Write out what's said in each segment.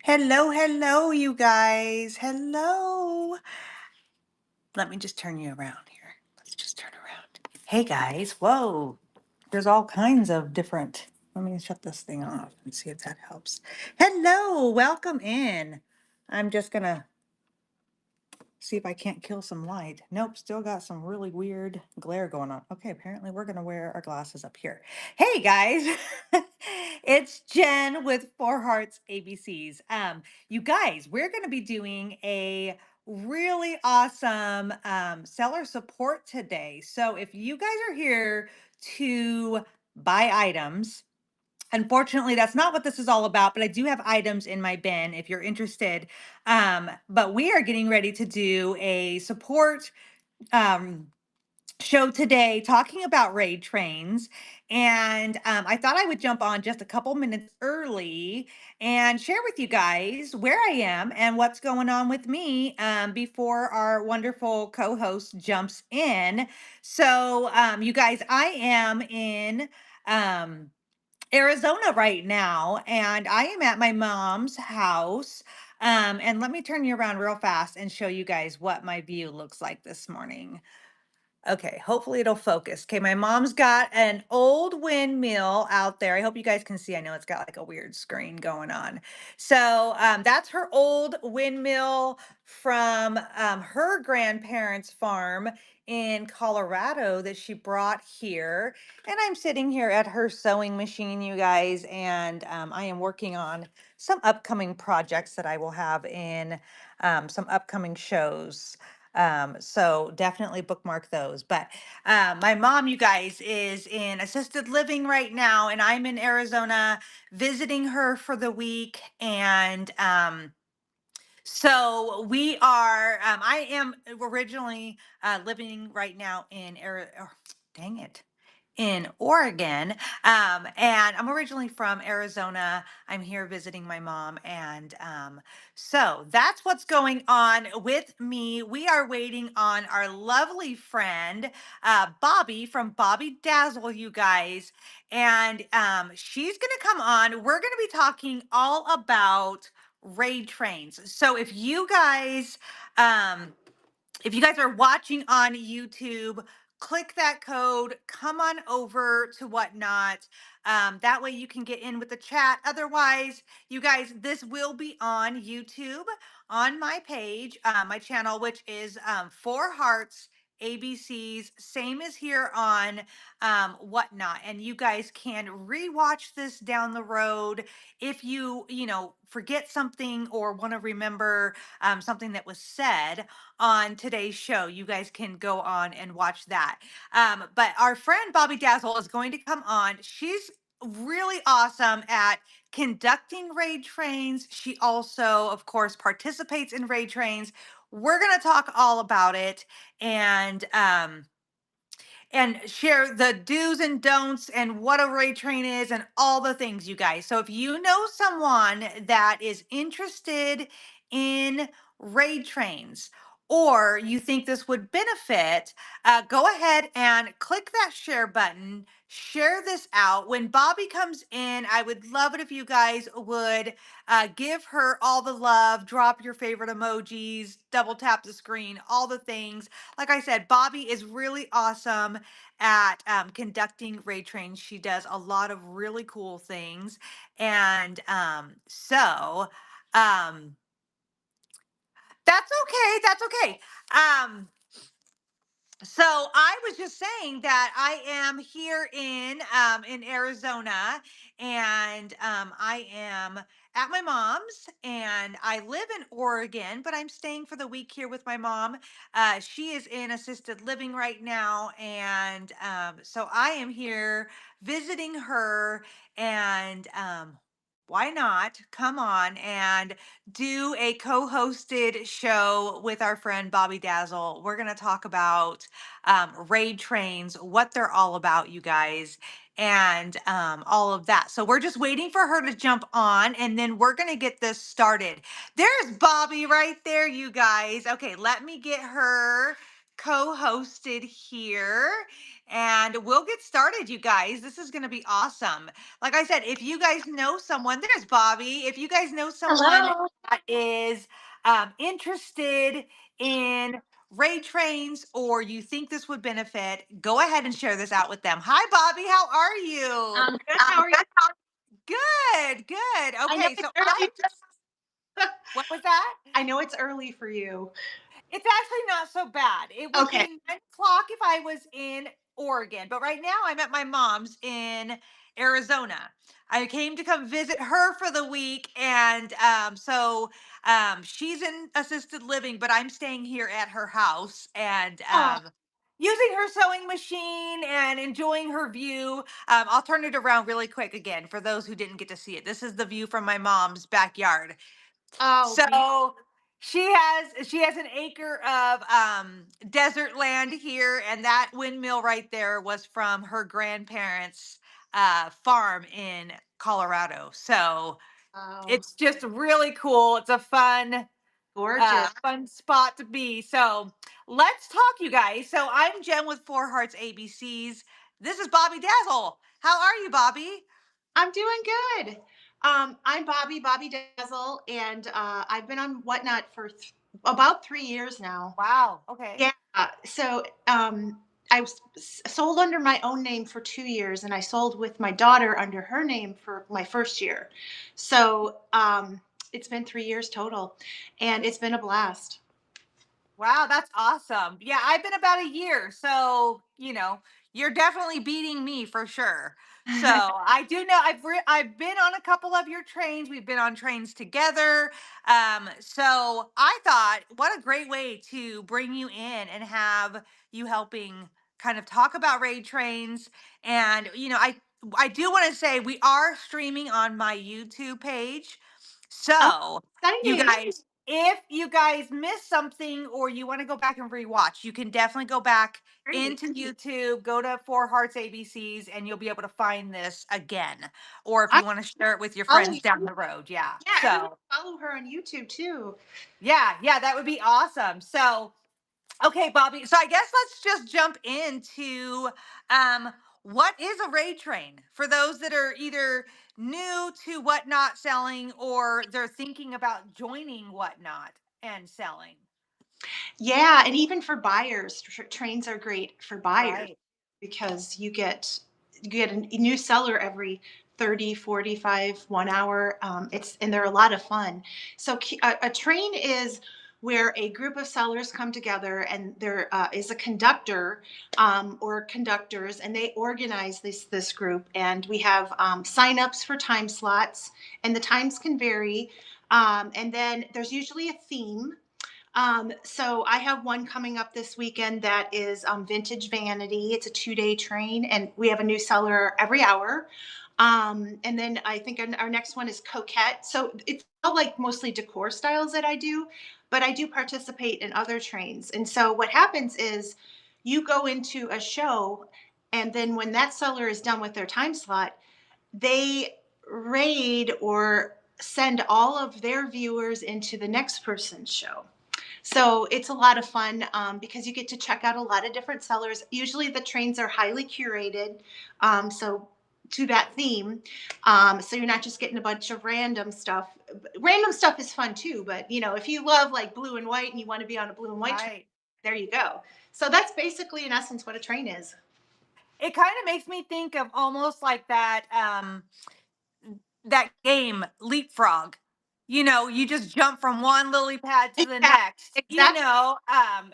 Hello, hello, you guys. Hello. Let me just turn you around here. Let's just turn around. Hey, guys. Whoa. There's all kinds of different. Let me shut this thing off and see if that helps. Hello. Welcome in. I'm just going to see if I can't kill some light. Nope, still got some really weird glare going on. Okay, apparently we're gonna wear our glasses up here. Hey guys, it's Jen with Four Hearts ABCs. You guys, we're gonna be doing a really awesome seller support today. So if you guys are here to buy items, unfortunately, that's not what this is all about, but I do have items in my bin if you're interested. But we are getting ready to do a support um, show today talking about raid trains. And I thought I would jump on just a couple minutes early and share with you guys where I am and what's going on with me before our wonderful co host jumps in. So, you guys, I am in. Arizona right now, and I am at my mom's house. And let me turn you around real fast and show you guys what my view looks like this morning. Okay, hopefully it'll focus. Okay, my mom's got an old windmill out there. I hope you guys can see. I know it's got like a weird screen going on. So that's her old windmill from her grandparents' farm in Colorado that she brought here. And I'm sitting here at her sewing machine, you guys, and I am working on some upcoming projects that I will have in some upcoming shows. So definitely bookmark those. But my mom, you guys, is in assisted living right now, and I'm in Arizona visiting her for the week. And so we are, I am originally living right now in Arizona. Dang it, in Oregon. And I'm originally from Arizona. I'm here visiting my mom. And so that's what's going on with me. We are waiting on our lovely friend, Bobby from Bobby Dazzle, you guys. And she's going to come on. We're going to be talking all about raid trains. So um, if you guys are watching on YouTube, click that code, come on over to Whatnot. That way you can get in with the chat. Otherwise, you guys, this will be on YouTube on my page, my channel, which is Four Hearts ABCs, same as here on Whatnot. And you guys can rewatch this down the road if you forget something or want to remember something that was said on today's show. You guys can go on and watch that. But our friend Bobby Dazzle is going to come on. She's really awesome at conducting raid trains. She also, of course, participates in raid trains. We're going to talk all about it and share the do's and don'ts and what a raid train is and all the things, you guys. So if you know someone that is interested in raid trains or you think this would benefit, go ahead and click that share button. Share this out. When Bobby comes in, I would love it if you guys would give her all the love, drop your favorite emojis, double tap the screen, all the things. Like I said, Bobby is really awesome at conducting raid trains. She does a lot of really cool things. And um, that's okay. That's okay. Um, so I was just saying that I am here in Arizona, and I am at my mom's, and I live in Oregon, but I'm staying for the week here with my mom. She is in assisted living right now, and so I am here visiting her, and why not come on and do a co-hosted show with our friend Bobby Dazzle. We're going to talk about raid trains, what they're all about, you guys, and all of that. So we're just waiting for her to jump on, and then we're going to get this started. There's Bobby right there, you guys. Okay, let me get her co-hosted here, and we'll get started, you guys. This is going to be awesome. Like I said, if you guys know someone, there's Bobby. If you guys know someone Hello. that is interested in raid trains, or you think this would benefit, go ahead and share this out with them. Hi, Bobby. How are you? Good. How are you? Good, good. I know Okay, it's so I early. just, what was that? I know it's early for you. It's actually not so bad. It would Okay. be 9 o'clock if I was in Oregon, but right now I'm at my mom's in Arizona. I came to come visit her for the week, and she's in assisted living, but I'm staying here at her house and Oh, using her sewing machine and enjoying her view. I'll turn it around really quick again for those who didn't get to see it. This is the view from my mom's backyard. oh, So she has an acre of desert land here, and that windmill right there was from her grandparents' farm in Colorado. So wow. it's just really cool. It's a Gorgeous. fun spot to be. So let's talk, you guys. So I'm Jen with Four Hearts ABCs. This is Bobby Dazzle. How are you, Bobby? I'm doing good. I'm Bobby Dazzle, and I've been on Whatnot for about 3 years now. Wow. Okay. Yeah. I sold under my own name for 2 years, and I sold with my daughter under her name for my first year. So it's been 3 years total, and it's been a blast. Wow, that's awesome. Yeah, I've been about a year, so you're definitely beating me for sure. So I do know I've been on a couple of your trains. We've been on trains together. So I thought, what a great way to bring you in and have you helping kind of talk about raid trains. And I do want to say we are streaming on my YouTube page. Oh, So you exciting. guys, if you guys missed something or you want to go back and rewatch, you can definitely go back Great. into YouTube, go to Four Hearts ABCs, and you'll be able to find this again. Or if I you want to share it with your follow friends down the road. Yeah. Yeah, everyone So, follow her on YouTube too. yeah, that would be awesome. So, okay, Bobby. So I guess let's just jump into um, what is a raid train for those that are either new to whatnot selling or they're thinking about joining whatnot and selling. Yeah, and even for buyers, trains are great for buyers Right. because you get a new seller every 30, 45, 1 hour. And they're a lot of fun. So a train is where a group of sellers come together, and there is a conductor or conductors, and they organize this group. And we have signups for time slots, and the times can vary. And then there's usually a theme. So I have one coming up this weekend that is Vintage Vanity. It's a 2-day train, and we have a new seller every hour. And then I think our next one is Coquette. So it's all like mostly decor styles that I do, but I do participate in other trains. And so what happens is you go into a show, and then when that seller is done with their time slot, they raid or send all of their viewers into the next person's show. So it's a lot of fun because you get to check out a lot of different sellers. Usually the trains are highly curated, so to that theme. So you're not just getting a bunch of random stuff. Random stuff is fun too, but if you love like blue and white and you want to be on a blue and white train, Right. there you go. So that's basically in essence what a train is. It kind of makes me think of almost like that game Leapfrog. You just jump from one lily pad to the Yeah, next, exactly.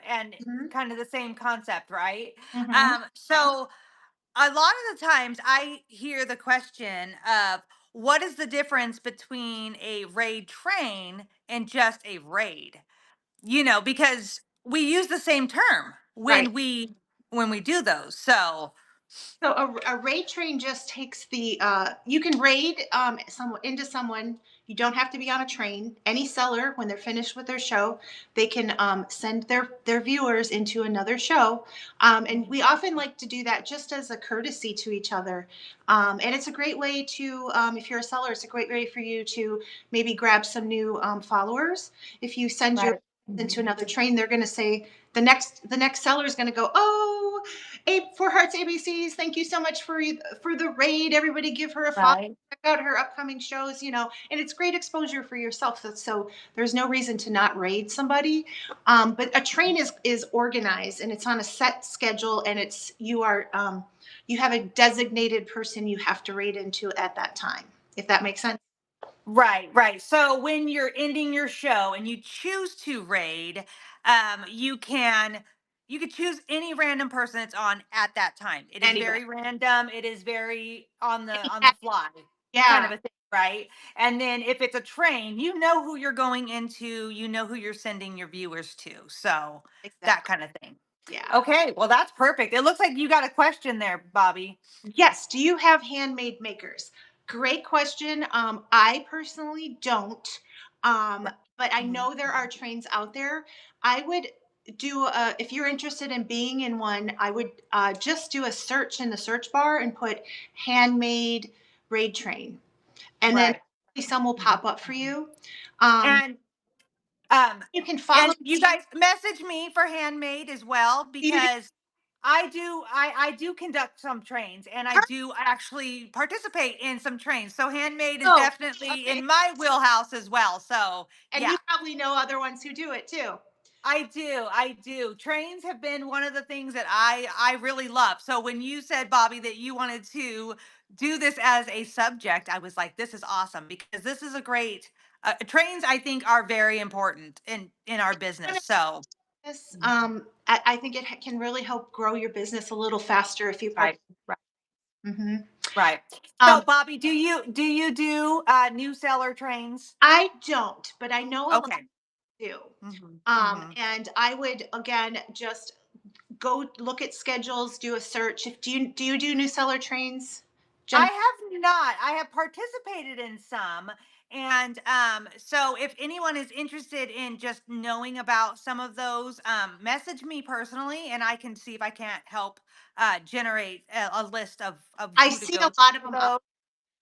and Hmm. kind of the same concept, right? Hmm. So a lot of the times I hear the question of what is the difference between a raid train and just a raid? Because we use the same term Right. when we do those. So, So a raid train just takes you can raid someone into someone. You don't have to be on a train. Any seller, when they're finished with their show, they can send their viewers into another show. And mhm, we often like to do that just as a courtesy to each other. And it's a great way to, if you're a seller, it's a great way for you to maybe grab some new followers. If you send your right. into Mhm. another train, they're going to say the next seller is going to go, oh, Four Hearts ABCs, thank you so much for the raid. Everybody give her a follow. Right. Check out her upcoming shows, and it's great exposure for yourself. So there's no reason to not raid somebody. But a train is organized and it's on a set schedule, and you have a designated person you have to raid into at that time. If that makes sense. Right, right. So when you're ending your show and you choose to raid, you could choose any random person that's on at that time. It is Anybody. very random. It is very on Yeah. the fly kind Yeah. of a thing, right? And then if it's a train, you know who you're going into, you know who you're sending your viewers to. So that Exactly. kind of thing. Yeah. Okay, well that's perfect. It looks like you got a question there, Bobby. Yes. Do you have handmade makers? Great question. I personally don't, um, but I Mhm. know there are trains out there. I would if you're interested in being in one, I would just do a search in the search bar and put handmade raid train, and then Right. some will Mhm. pop up for you. Um, And Um, you can follow and you guys message me for handmade as well you. because I do conduct some trains and I do actually participate in some trains. So handmade is Oh, definitely okay. in my wheelhouse as well. So And yeah. you probably know other ones who do it too. I do. I do. Trains have been one of the things that I really love. So when you said, Bobby, that you wanted to do this as a subject, I was like, this is awesome because this is a great trains I think are very important in our business. So Yes, I think it can really help grow your business a little faster if you right, participate. right, Hmm. right. So Um, Bobby, do you do new seller trains? I don't, but I know a lot Okay. do. Hmm. Hmm. And I would again just go look at schedules, do a search. If do you do new seller trains, I Jennifer? have not. I have participated in some. And so if anyone is interested in just knowing about some of those, message me personally and I can see if I can't help generate a list of I who to see go a to lot of for them up.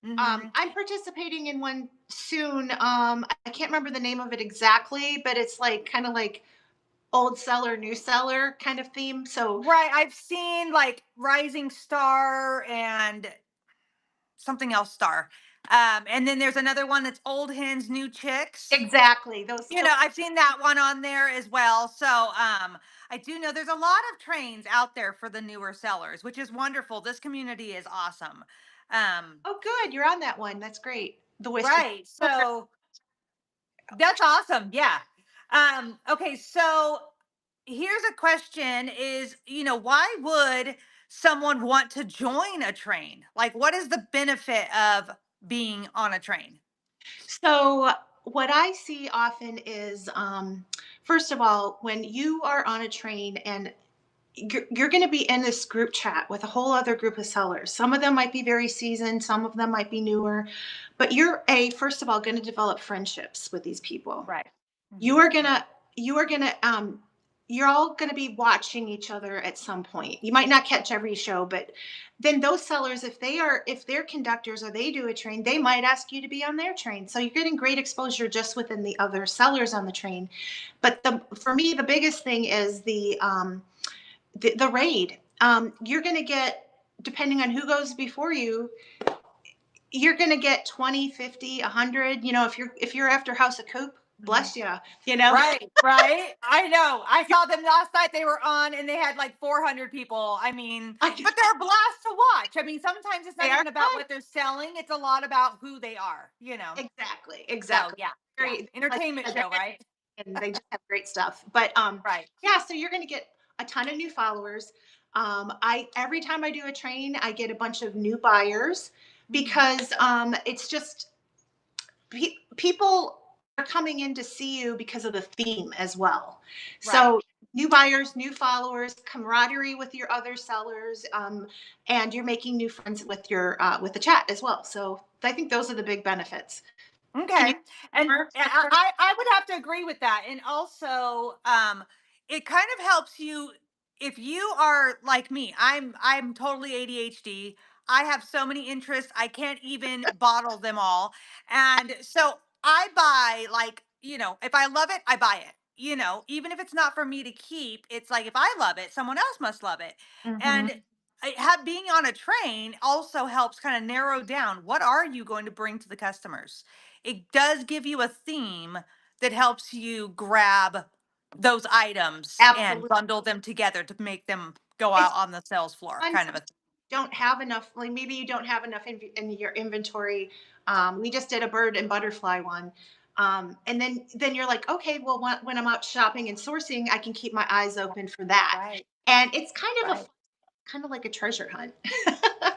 those. Hmm. I'm participating in one soon. I can't remember the name of it exactly, but it's like kind of like old seller, new seller kind of theme. So Right. I've seen like Rising Star and something else star. And then there's another one that's Old Hens, New Chicks. exactly those. I've seen that one on there as well. So I do know there's a lot of trains out there for the newer sellers, which is wonderful. This community is awesome. Um, Oh, good. You're on that one. That's great. The Whisper. right. So that's awesome. Yeah. Okay. So here's a question is, why would someone want to join a train? Like, what is the benefit of being on a train? So, what I see often is, first of all, when you are on a train and you're going to be in this group chat with a whole other group of sellers. Some of them might be very seasoned, some of them might be newer, but first of all, going to develop friendships with these people. Right. you Hmm. are gonna you are gonna you're all gonna be watching each other at some point. You might not catch every show, but then those sellers, if they're conductors or they do a train, they might ask you to be on their train. So you're getting great exposure just within the other sellers on the train. But for me, the biggest thing is the raid. You're gonna get, depending on who goes before you, you're going to get 20, 50, 100. If you're after House of Coop, bless you. you know Right, right. I know. I saw them last night. They were on and they had like 400 people. I mean, but they're a blast to watch. I mean, sometimes it's They not are even about fun. what they're selling, it's a lot about who they are. Exactly, So, exactly. yeah, yeah. Very, like Entertainment I said, show, right? and they just have great stuff. But Right. yeah, so you're going to get a ton of new followers. I every time I do a train, I get a bunch of new buyers Hmm. because it's just people are coming in to see you because of the theme as well. Right. So new buyers, new followers, camaraderie with your other sellers, and you're making new friends with the chat as well. So I think those are the big benefits. Can Okay. you And more? I would have to agree with that. And also, it kind of helps you if you are like me. I'm totally ADHD. I have so many interests. I can't even bottle them all. And so I buy like, if I love it, I buy it. even if it's not for me to keep, it's like if I love it, someone else must love it. And Hmm. being on a train also helps kind of narrow down what are you going to bring to the customers. It does give you a theme that helps you grab those items and Absolutely. bundle them together to make them go out It's on the sales floor, fun. kind of a. Sometimes you don't have enough, like maybe you don't have enough in your inventory. We just did a bird and butterfly one. And then you're like, okay, well, when I'm out shopping and sourcing, I can keep my eyes open for that. Right, And it's kind of right. kind of like a treasure hunt.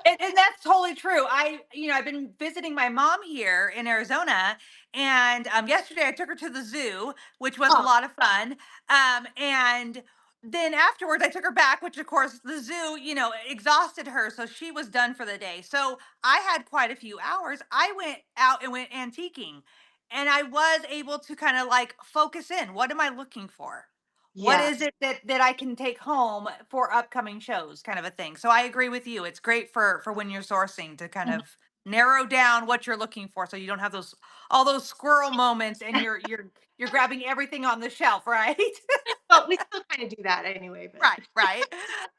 And that's totally true. I've been visiting my mom here in Arizona, and yesterday I took her to the zoo, which was a Oh, lot of fun. And then afterwards, I took her back, which of course the zoo, exhausted her, so she was done for the day. So I had quite a few hours. I went out and went antiquing, and I was able to kind of like focus in. What am I looking for? What yeah. is it that I can take home for upcoming shows, kind of a thing. So I agree with you. It's great for when you're sourcing to kind Mhm. of narrow down what you're looking for so you don't have those all those squirrel moments and you're grabbing everything on the shelf, right? Well, we still kind of do that anyway, but Right, right.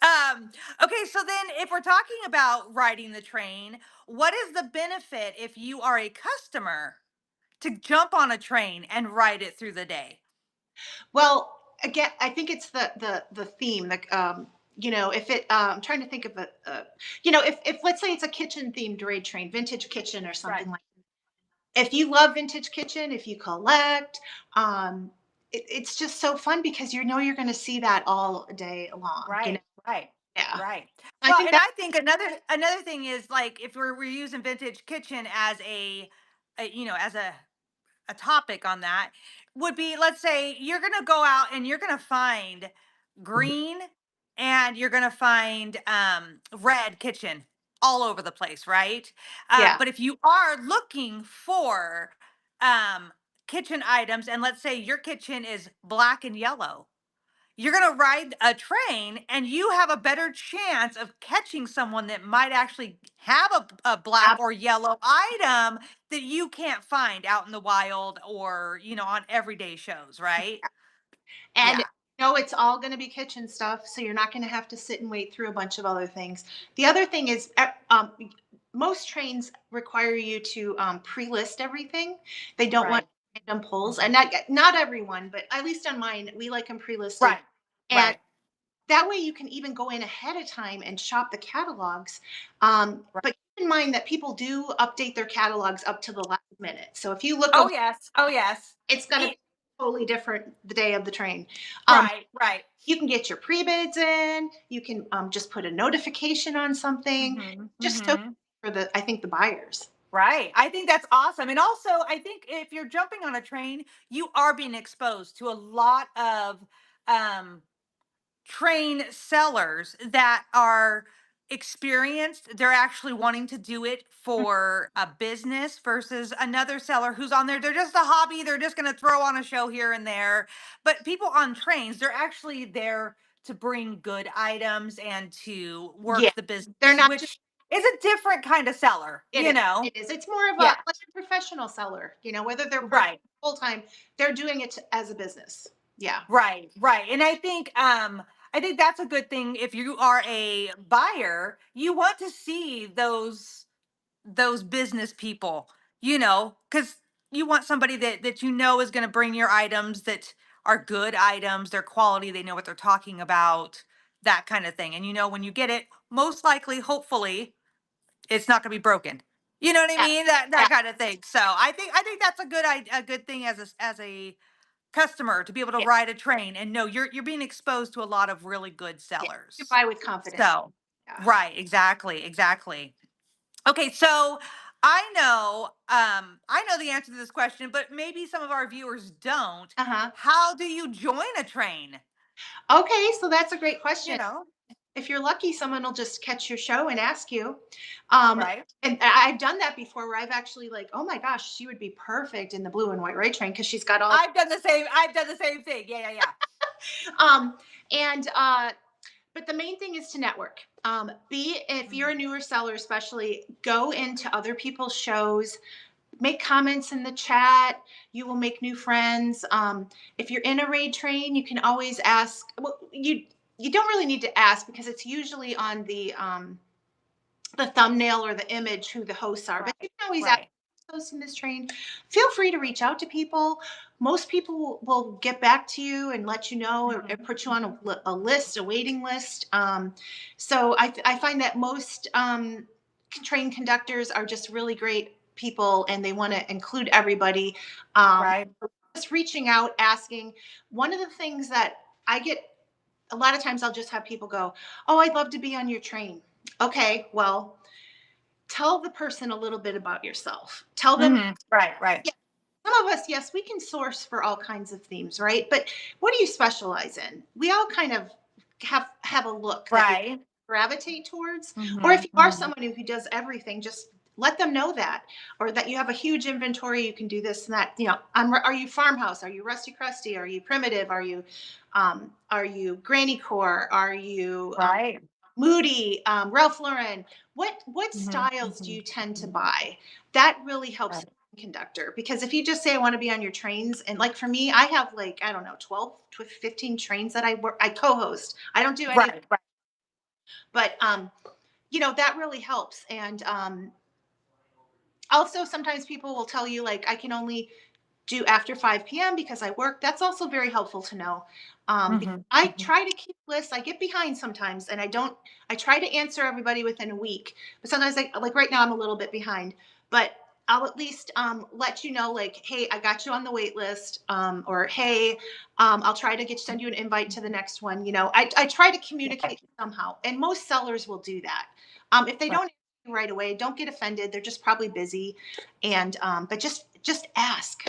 Um, okay, so then if we're talking about riding the train, what is the benefit if you are a customer to jump on a train and ride it through the day? well, again, I think it's the theme. If I'm trying to think of if let's say it's a kitchen themed raid train, vintage kitchen or Right, something like. If you love vintage kitchen, if you collect, um, it's just so fun because you know you're going to see that all day long. right, right, Yeah. right. I Well, think and that. I think another thing is like if we're using vintage kitchen as as a topic on that would be, let's say you're going to go out and you're going to find green and you're going to find red kitchen all over the place, right? Yeah. But if you are looking for um, kitchen items, and let's say your kitchen is black and yellow, you're going to ride a train and you have a better chance of catching someone that might actually have a black or yellow item that you can't find out in the wild or, on everyday shows, right? And Yeah. it's all going to be kitchen stuff, so you're not going to have to sit and wait through a bunch of other things. The other thing is, most trains require you to pre-list everything. They don't want Right. random pulls, Mhm. and not everyone, but at least on mine, we like them pre-listed. Right. And Right. that way, you can even go in ahead of time and shop the catalogs. Right. But keep in mind that people do update their catalogs up to the last minute. So if you look Oh, over, yes. Oh, yes. it's going to be E- totally different the day of the train. Um, right. Right. you can get your pre-bids in. You can just put a notification on something. Hmm. Just so Hmm. for I think the buyers. Right. I think that's awesome. And also, I think if you're jumping on a train, you are being exposed to a lot of um, train sellers that are experienced. They're actually wanting to do it for a business versus another seller who's on there. They're just a hobby. They're just going to throw on a show here and there. But people on trains, they're actually there to bring good items and to Yeah, work the they're business, not just. which is a different kind of seller, It is. you know? It is. It's more of a Yeah. like a professional seller. Whether they're part Right. full time, they're doing it as a business. Yeah. Right, right. And I think that's a good thing if you are a buyer, you want to see those business people, cuz you want somebody that is going to bring your items that are good items, they're quality, they know what they're talking about, that kind of thing. And when you get it, most likely, hopefully, it's not going to be broken. You know what I Yeah. mean? That Yeah. kind of thing. So, I think that's a good thing as a customer to be able to Yeah. ride a train and know you're being exposed to a lot of really good Yeah. You sellers. buy with confidence. So, Yeah. right, exactly, exactly. Okay, so I know the answer to this question, but maybe some of our viewers don't. Uh huh. How do you join a train? Okay, so that's a great You question. know, If you're lucky, someone will just catch your show and ask you. Um, right? and I've done that before, where I've actually like, oh my gosh, she would be perfect in the blue and white rail train because she's got all. I've done the same thing. Yeah, yeah, yeah. Um, and but the main thing is to network. Be if you're Mhm. a newer seller, especially go into other people's shows, make comments in the chat. You will make new friends. If you're in a raid train, you can always ask. Well, you don't really need to ask because it's usually on the thumbnail or the image who the hosts are. But you Right. can always ask Right. hosts in this train. Feel free to reach out to people. Most people will get back to you and let you know, or Mhm. put you on a list, a waiting list. So I find that most train conductors are just really great people and they want to include everybody. Um, Right. just reaching out, asking. One of the things that I get a lot of times, I'll just have people go, "Oh, I'd love to be on your train." Okay, well, tell the person a little bit about yourself. Tell them, Right. Right. yeah, some of us, yes, we can source for all kinds of themes, right? But what do you specialize in? We all kind of have a look that we Right. gravitate towards. Or if Hmm. you are someone who does everything, just let them know that, or that you have a huge inventory, you can do this and that. Are you farmhouse? Are you rusty crusty? Are you primitive? Are you granny core? Are you Right. Moody, Ralph Lauren? What Hmm. styles do Hmm. you tend to buy? That really helps Right. a conductor, because if you just say I want to be on your trains, and like for me, I have, like, I don't know, 12 to 15 trains that I co-host. I don't do any of, Right. Right. but that really helps. And also sometimes people will tell you, like, I can only do after 5 p.m. because I work. That's also very helpful to know. Because Hmm. I Hmm. try to keep lists. I get behind sometimes, and I try to answer everybody within a week. But sometimes, like right now, I'm a little bit behind. But I'll at least let you know, like, hey, I got you on the wait list, or hey, I'll try to send you an invite to the next one. I try to Right. communicate somehow, and most sellers will do that. If they Right. don't answer you right away, don't get offended. They're just probably busy, and but just ask.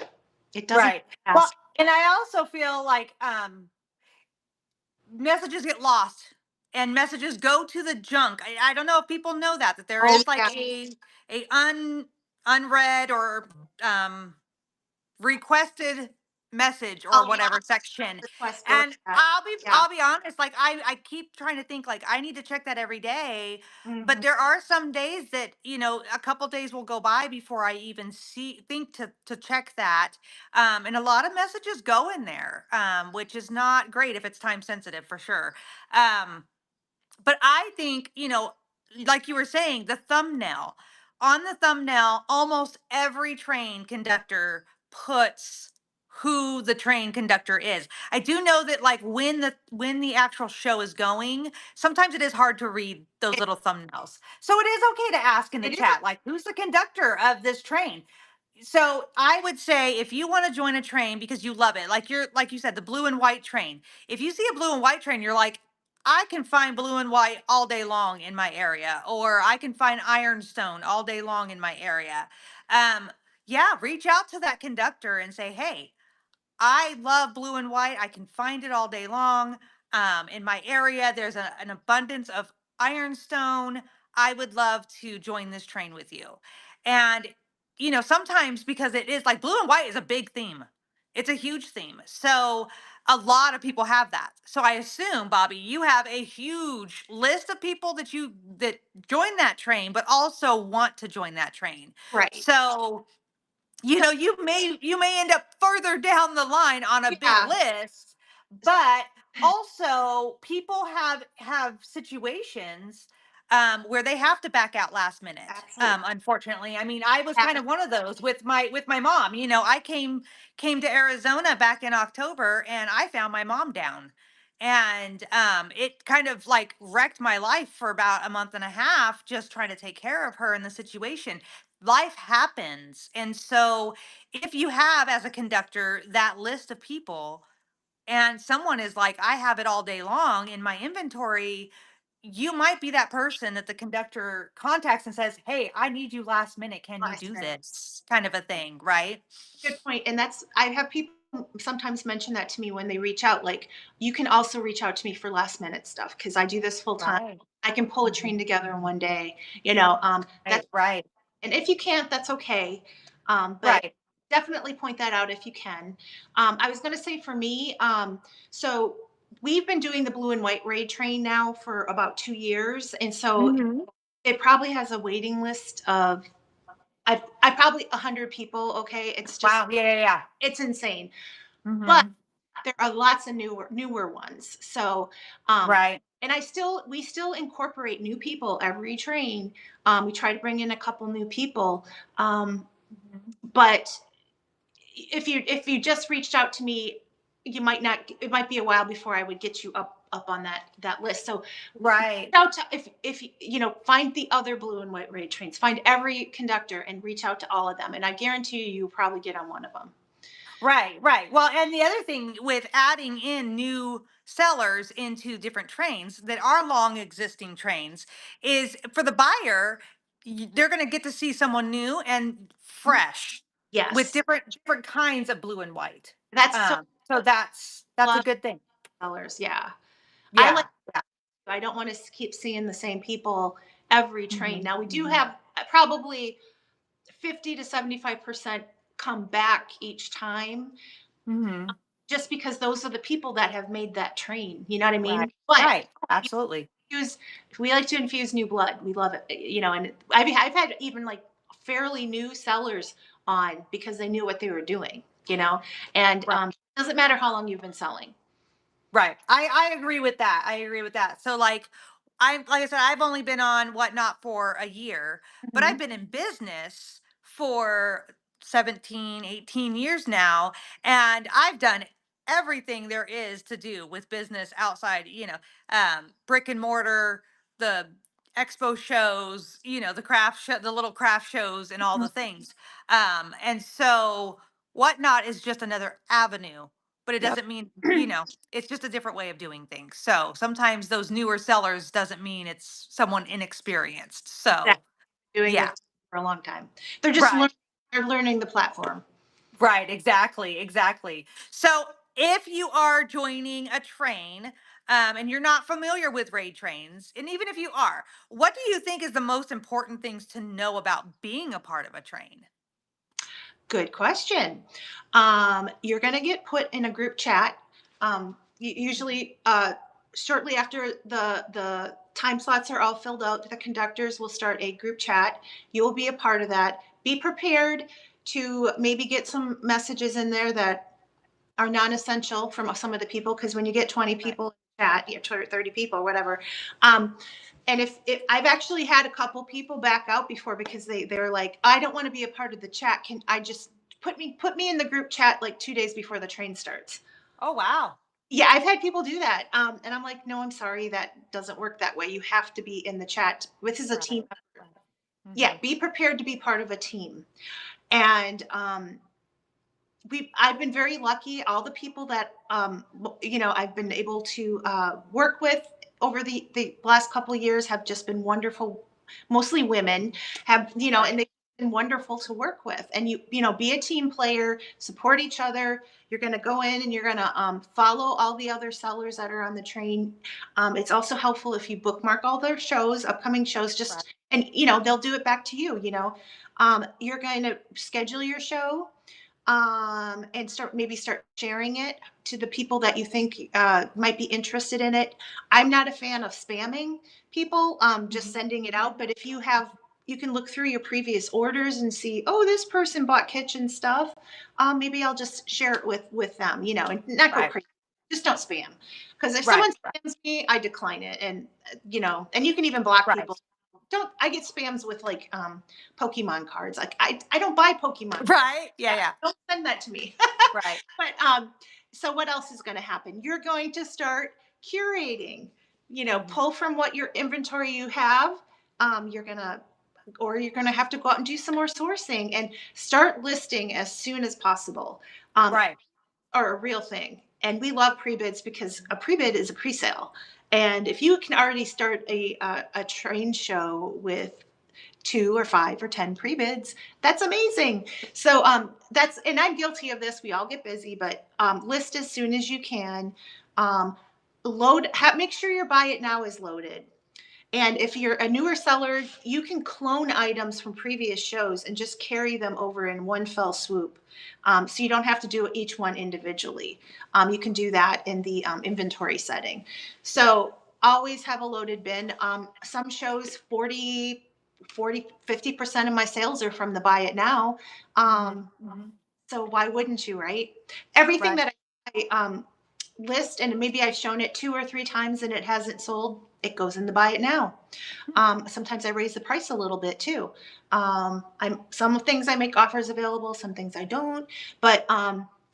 It doesn't Right. Well, ask. and I also feel like messages get lost and messages go to the junk. I don't know if people know that there Oh is like yeah. a unread or um requested message or A lot whatever of section. requests go to And that. i'll be Yeah. i'll be honest, like I keep trying to think like I need to check that every day, but Hmm. there are some days that a couple days will go by before I even think to check that. And a lot of messages go in there, which is not great if it's time sensitive, for sure. um but I think, like you were saying, the thumbnail. On the thumbnail, almost every train conductor puts who the train conductor is. I do know that like when the actual show is going, sometimes it is hard to read those It, little thumbnails. So it is okay to ask in the it is. chat, like, who's the conductor of this train? So I would say if you want to join a train because you love it, like you said, the blue and white train. If you see a blue and white train, you're like, I can find blue and white all day long in my area, or I can find ironstone all day long in my area. Um, yeah, reach out to that conductor and say, hey, I love blue and white. I can find it all day long. In my area, there's an abundance of ironstone. I would love to join this train with you. And, sometimes because it is like blue and white is a big theme, it's a huge theme. So a lot of people have that. So I assume, Bobby, you have a huge list of people that join that train, but also want to join that train. Right. So So you may end up further down the line on a big yeah, list, but also people have situations where they have to back out last minute. absolutely. Unfortunately, I mean, I was kind Happen. of one of those with my mom. I came to Arizona back in October, and I found my mom down, and it kind of like wrecked my life for about a month and a half, just trying to take care of her in the situation. Life happens. And so if you have, as a conductor, that list of people, and someone is like, I have it all day long in my inventory, you might be that person that the conductor contacts and says, hey, I need you last minute, can you Last do minute. this, kind of a thing, right? Good point. And I have people sometimes mention that to me when they reach out. Like, you can also reach out to me for last minute stuff because I do this full time. Right. I can pull a Mhm. train together in one day. That's Right. Right. And if you can't, that's okay. But Right. definitely point that out if you can. I was going to say for me, so we've been doing the blue and white raid train now for about 2 years. And so Hmm. it probably has a waiting list of I probably 100 people. Okay, it's just Wow. Yeah, yeah, yeah. it's insane. But Mm-hmm. there are lots of newer ones. So, um, Right. and we still incorporate new people every train. We try to bring in a couple new people. Mhm. But if you just reached out to me, you might not. It might be a while before I would get you up on that list. So Right. out to if you know, find the other blue and white rate trains, find every conductor and reach out to all of them, and I guarantee you, you'll probably get on one of them. Right, right. Well, and the other thing with adding in new sellers into different trains that are long existing trains is for the buyer, they're going to get to see someone new and fresh with Yes, different kinds of blue and white. that's so So that's a love good thing. sellers. Yeah, I like. Yeah, yeah. I don't want to keep seeing the same people every train. Hmm. Now we do Hmm. have probably 50 to 75% come back each time, Hmm. just because those are the people that have made that train. You know what I Right, mean? But right. Absolutely. infuse, we like to infuse new blood. We love it, you know. And I've had even like fairly new sellers on because they knew what they were doing, you know. And Right. doesn't matter how long you've been selling. Right. I agree with that. I agree with that. So like I said, I've only been on Whatnot for a year, but Mhm. I've been in business for 17, 18 years now, and I've done everything there is to do with business outside, brick and mortar, the expo shows, the craft show, the little craft shows and all the things. And so Whatnot is just another avenue, but it Yep. doesn't mean, it's just a different way of doing things. So sometimes those newer sellers doesn't mean it's someone inexperienced. Exactly. So Doing yeah, this for a long time. They're just right, they're learning the platform. right, exactly, exactly. So if you are joining a train, and you're not familiar with raid trains, and even if you are, what do you think is the most important things to know about being a part of a train? Good question. You're going to get put in a group chat. Usually, shortly after the time slots are all filled out, the conductors will start a group chat. You will be a part of that. Be prepared to maybe get some messages in there that are non-essential from some of the people, because when you get 20 Right. people in chat, 30 people, whatever. um, and if I've actually had a couple people back out before because they're like, I don't want to be a part of the chat, can I just put me in the group chat like 2 days before the train starts? Oh, wow. Yeah, I've had people do that, and I'm like, no, I'm sorry, that doesn't work that way. You have to be in the chat. This is a Right. team. Right. Yeah, Hmm. be prepared to be part of a team. And I've been very lucky. All the people that I've been able to work with over the last couple of years have just been wonderful. Mostly women have, Right. and they've been wonderful to work with. And be a team player, support each other. You're going to go in and you're going to follow all the other sellers that are on the train. It's also helpful if you bookmark all their shows, upcoming shows, Right. and they'll do it back to you. You're going to schedule your show, and start sharing it to the people that you think might be interested in it. I'm not a fan of spamming people, just Mhm. sending it out. But if you can look through your previous orders and see, oh, this person bought kitchen stuff. Maybe I'll just share it with them, and not go Right. crazy. Just don't spam, because if Right. someone Right. spams me, I decline it, and and you can even block Right. people. Don't I get spams with like Pokemon cards? Like I don't buy Pokemon cards. Right. Yeah. Yeah, Yeah. don't send that to me. Right. But so what else is going to happen? You're going to start curating. Mhm. Pull from what your inventory you have. You're gonna or you're going to have to go out and do some more sourcing and start listing as soon as possible. Um, Right. are a real thing. And we love pre-bids because a pre-bid is a pre-sale. And if you can already start a train show with 2 or 5 or 10 pre-bids, that's amazing. So and I'm guilty of this. We all get busy, but list as soon as you can. Um, make sure your buy it now is loaded. And if you're a newer seller, you can clone items from previous shows and just carry them over in one fell swoop. So you don't have to do each one individually. You can do that in the inventory setting. So always have a loaded bin. Some shows, 40-50% of my sales are from the buy it now. Hmm. Um, Hmm. so why wouldn't you, right? Everything Right. that I list, and maybe I've shown it 2 or 3 times and it hasn't sold, it goes in the buy it now. Sometimes I raise the price a little bit too. I'm some things I make offers available, some things I don't. But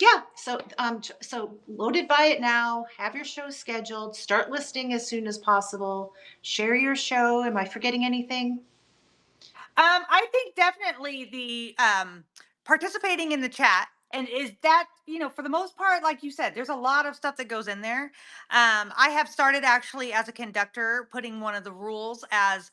yeah, so loaded buy it now. Have your show scheduled. Start listing as soon as possible. Share your show. Am I forgetting anything? I think definitely the participating in the chat, and is that, for the most part, like you said, there's a lot of stuff that goes in there. I have started actually as a conductor putting one of the rules as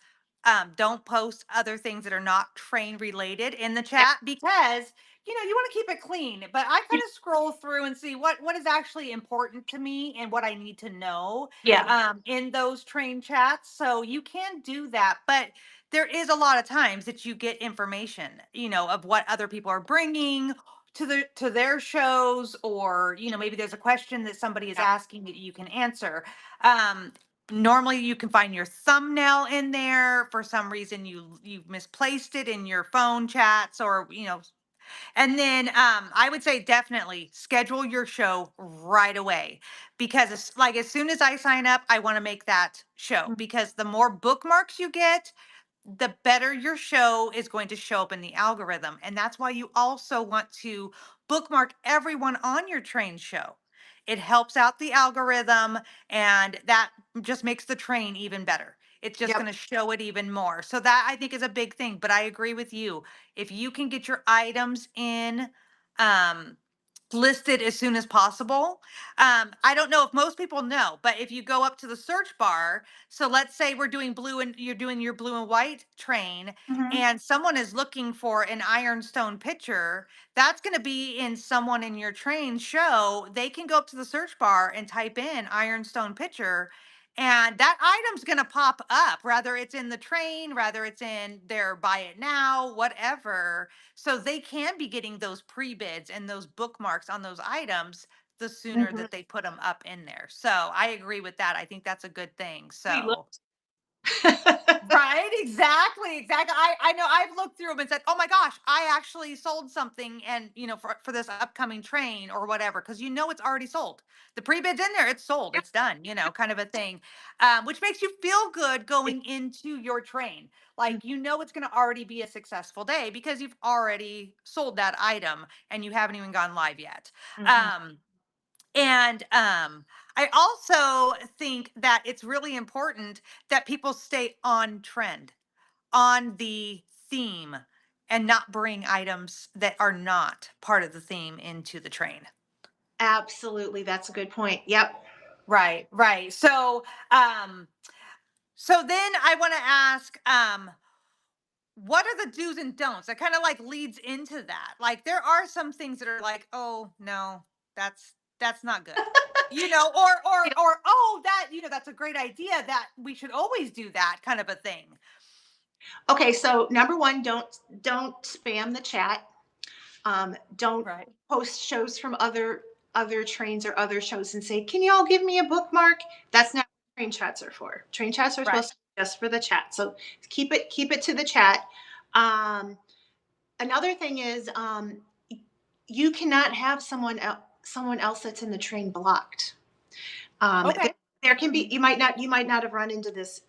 don't post other things that are not train related in the Yeah. chat, because you want to keep it clean. But I kind of scroll through and see what is actually important to me and what I need to know Yeah. in those train chats. So you can do that, but there is a lot of times that you get information, of what other people are bringing to their shows, or maybe there's a question that somebody is Yeah. asking that you can answer. Um, Normally you can find your thumbnail in there. For some reason you've misplaced it in your phone chats, or and then I would say definitely schedule your show right away, because it's like as soon as I sign up, I want to make that show, because the more bookmarks you get, the better your show is going to show up in the algorithm. And that's why you also want to bookmark everyone on your train show. It helps out the algorithm, and that just makes the train even better. It's just Yep. going to show it even more. So that I think is a big thing. But I agree with you. If you can get your items in, um, listed as soon as possible. I don't know if most people know, but if you go up to the search bar, so let's say we're doing blue and you're doing your blue and white train, Hmm. and someone is looking for an ironstone picture, that's going to be in someone in your train show. They can go up to the search bar and type in ironstone picture, and that item's going to pop up, whether it's in the train, whether it's in their buy it now, whatever. So they can be getting those pre-bids and those bookmarks on those items the sooner Hmm. that they put them up in there. So I agree with that. I think that's a good thing. We look. So right, exactly, exactly. I know I've looked through them and said, "Oh my gosh, I actually sold something," and for this upcoming train or whatever, because it's already sold. The pre-bid's in there, it's sold, it's done, kind of a thing, which makes you feel good going into your train. Like it's going to already be a successful day because you've already sold that item and you haven't even gone live yet. Mhm. Um, and I also think that it's really important that people stay on trend, on the theme, and not bring items that are not part of the theme into the train. Absolutely, that's a good point. Yep. Right, right. So then I want to ask, what are the do's and don'ts? That kind of like leads into that. Like there are some things that are like, oh no, that's not good. Or oh, that, that's a great idea, that we should always do that, kind of a thing. Okay, so number one, don't spam the chat. Don't Right. post shows from other trains or other shows and say, "Can you all give me a bookmark?" That's not what train chats are for. Train chats are Right. supposed to be just for the chat. So keep it to the chat. Um, Another thing is you cannot have someone else that's in the train blocked. Okay. There can be, Mhm. you might not have run into this.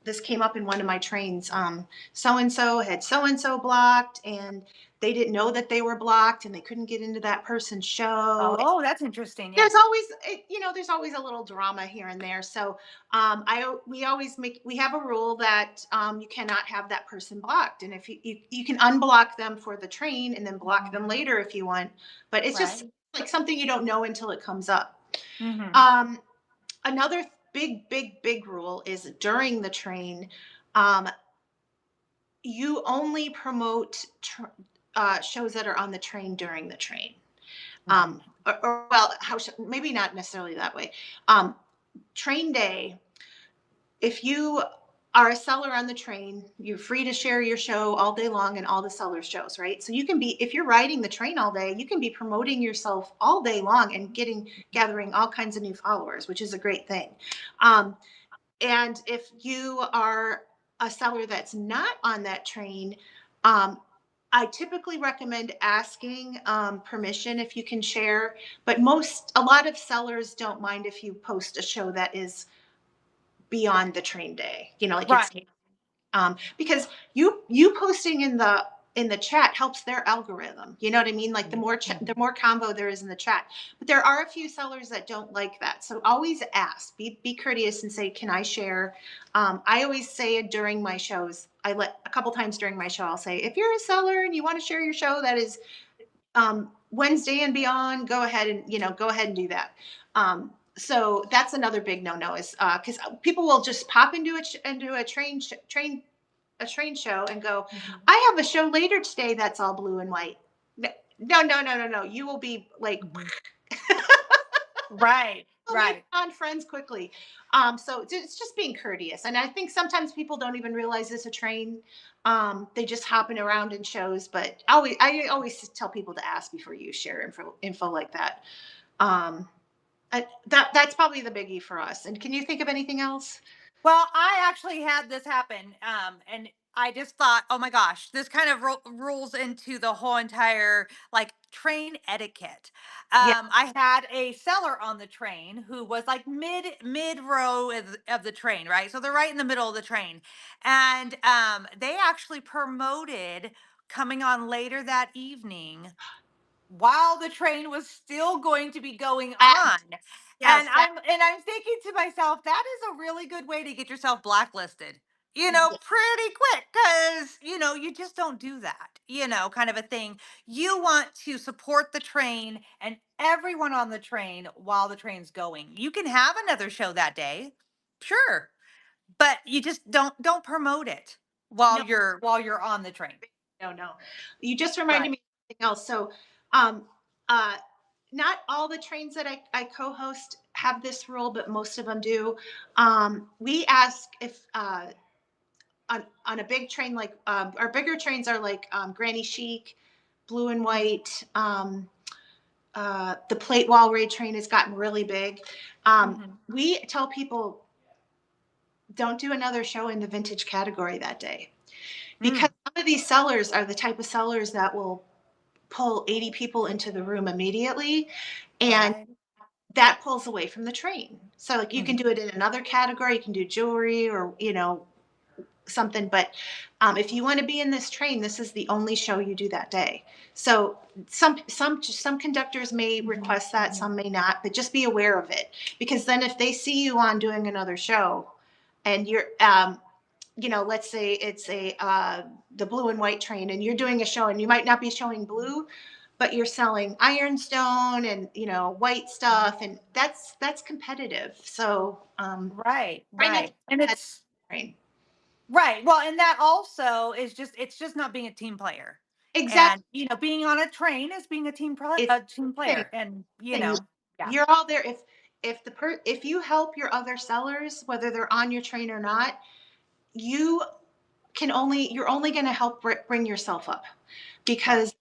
This came up in one of my trains. So and so had so and so blocked, and they didn't know that they were blocked, and they couldn't get into that person's show. Oh, that's interesting. Yeah. There's always a little drama here and there. So we have a rule that you cannot have that person blocked, and if you can unblock them for the train and then block them Mhm. later if you want, but it's just Right. like something you don't know until it comes up. Hmm. um, Another big rule is during the train, um, you only promote shows that are on the train during the train. Right. Or well, maybe not necessarily that way. Um, Train day, if you are a seller on the train, you're free to share your show all day long and all the sellers shows, right? So you can be, if you're riding the train all day, you can be promoting yourself all day long and gathering all kinds of new followers, which is a great thing. um, and if you are a seller that's not on that train, um, I typically recommend asking permission if you can share. But a lot of sellers don't mind if you post a show that is beyond the train day. Like it's Right. because you posting in the chat helps their algorithm. You know what I mean? Like the Mhm. more combo there is in the chat. But there are a few sellers that don't like that. So always ask. Be courteous and say, "Can I share?" I always say it during my shows. I let a couple times during my show. I'll say, "If you're a seller and you want to share your show that is Wednesday and beyond, go ahead and do that." So that's another big no-no is because people will just pop into a train show and go, Mhm. "I have a show later today that's all blue and white." No, no, no, no, no, no. You will be like, Mhm. Right. you'll make Right. friends quickly. So it's just being courteous, and I think sometimes people don't even realize it's a train. They just hopping around in shows, but I always tell people to ask before you share info like that. Um, that's probably the biggie for us. And can you think of anything else? Well, I actually had this happen, and I just thought, oh my gosh, this kind of rules into the whole entire like train etiquette. Yeah. I had a seller on the train who was like mid row of the train, right? So they're right in the middle of the train, and they actually promoted coming on later that evening while the train was still going to be going That, on. yes. I'm thinking to myself, that is a really good way to get yourself blacklisted, Yeah, pretty quick, because you just don't do that, kind of a thing. You want to support the train and everyone on the train while the train's going. You can have another show that day, sure, but you just don't promote it no, while you're on the train. no, no. You just reminded Right. me of something else. So, um, uh, not all the trains that I co-host have this rule, but most of them do. We ask if on a big train, like our bigger trains are like Granny Chic, Blue and White. The plate wall raid train has gotten really big. Hmm. We tell people don't do another show in the vintage category that day because Mm, some of these sellers are the type of sellers that will pull 80 people into the room immediately, and right. that pulls away from the train. So like you can do Mhm. it in another category, you can do jewelry or something, but if you want to be in this train, this is the only show you do that day. So some conductors may Mhm. request that, Mhm. some may not, but just be aware of it, because then if they see you on doing another show and you're let's say it's a the blue and white train and you're doing a show and you might not be showing blue, but you're selling ironstone and white stuff, and that's competitive. So Right, try not to right. And do that it's train. right. Well, and that also is just it's just not being a team player. Exactly. And being on a train is being It's a team the thing. player. And Thing. yeah. You're all there. If you help your other sellers, whether they're on your train or not, you you're only going to help bring yourself up, Right. because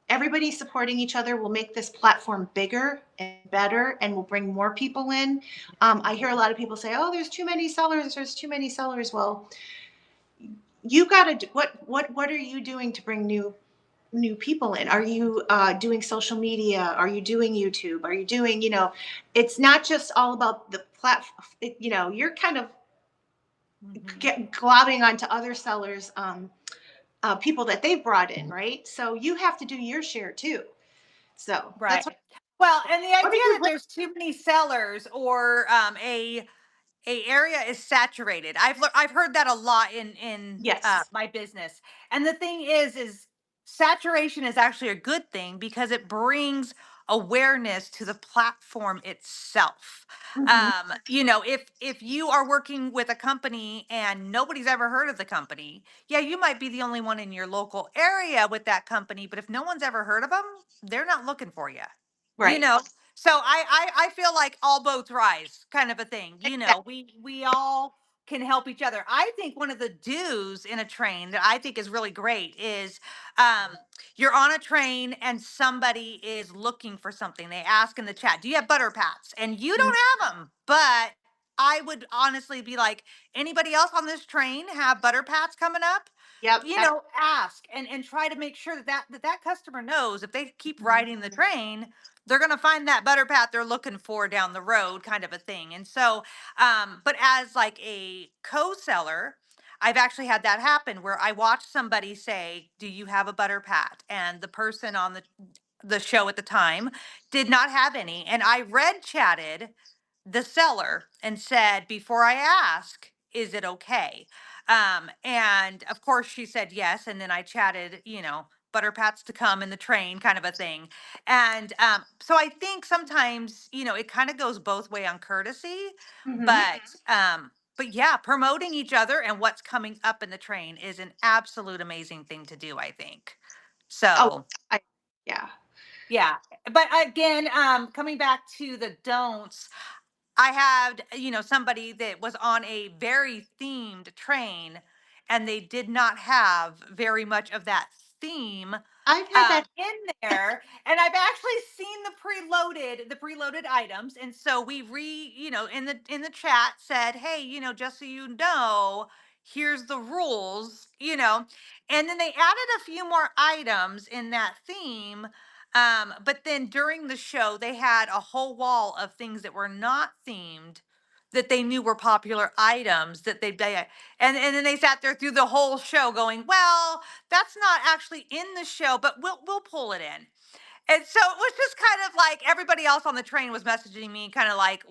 everybody supporting each other will make this platform bigger and better and will bring more people in. I hear a Mhm. lot of people say, "Oh, there's too many sellers. There's too many sellers." Well, you got to do what are you doing to bring new people in? Are you doing social media? Are you doing YouTube? Are you doing, it's not just all about the platform. You're kind of Mhm. globbing onto other sellers, people that they've brought in, right? So you have to do your share too. So that's Right. Well, and the what idea did you that bring? there's too many sellers or a area is saturated. I've heard that a lot in Yes. my business. And the thing is saturation is actually a good thing because it brings awareness to the platform itself. Hmm. If you are working with a company and nobody's ever heard of the company, yeah, you might be the only one in your local area with that company, but if no one's ever heard of them, they're not looking for you. You Right. know, so I feel like all boats rise kind of a thing. Exactly. We all can help each other. I think one of the do's in a train that I think is really great is you're on a train and somebody is looking for something. They ask in the chat, "Do you have butter pats?" And you don't have them, but I would honestly be like, anybody else on this train have butter pats coming up? Yep. Ask and try to make sure that customer knows if they keep Mhm. riding the train, they're going to find that butter pat they're looking for down the road, kind of a thing. And so, but as like a co-seller, I've actually had that happen where I watched somebody say, "Do you have a butter pat?" And the person on the show at the time did not have any. And I red chatted the seller and said, "Before I ask, is it okay?" And of course she said yes. And then I chatted, butter pats to come in the train, kind of a thing. And so I think sometimes, it kind of goes both way on courtesy, Hmm. but yeah, promoting each other and what's coming up in the train is an absolute amazing thing to do, I think. Oh, So I, yeah. yeah. But again, coming back to the don'ts, I had, somebody that was on a very themed train and they did not have very much of that theme I've had that. in there. And I've actually seen the preloaded items. And so we in the chat said, "Hey, just so you know, here's the rules, and then they added a few more items in that theme. But then during the show, they had a whole wall of things that were not themed that they knew were popular items that and then they sat there through the whole show going, "Well, that's not actually in the show, but we'll pull it in." And so it was just kind of like everybody else on the train was messaging me kind of like,